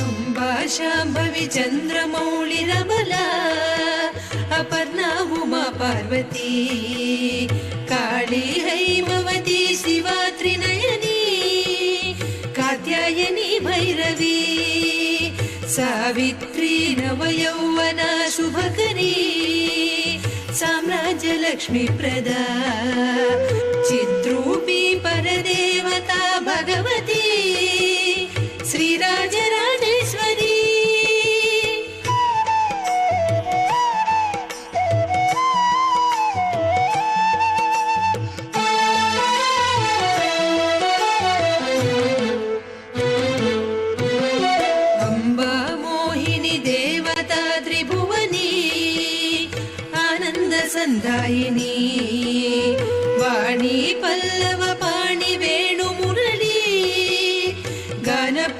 अम्बा शाम्भवी चन्द्रमौळिरबला अपर्णा उमा पार्वती काली हैमवती शिवा त्रिनयनी कात्यायनी भैरवी सावित्री नवयौवना शुभकरी साम्राज्यलक्ष्मी प्रदा चिद्रूपी परदेवता भगवती श्रीराजराजेश्वरी अम्बा मोहिनी देवता त्रिभुवनी आनंद संदायिनी वाणी पल्ल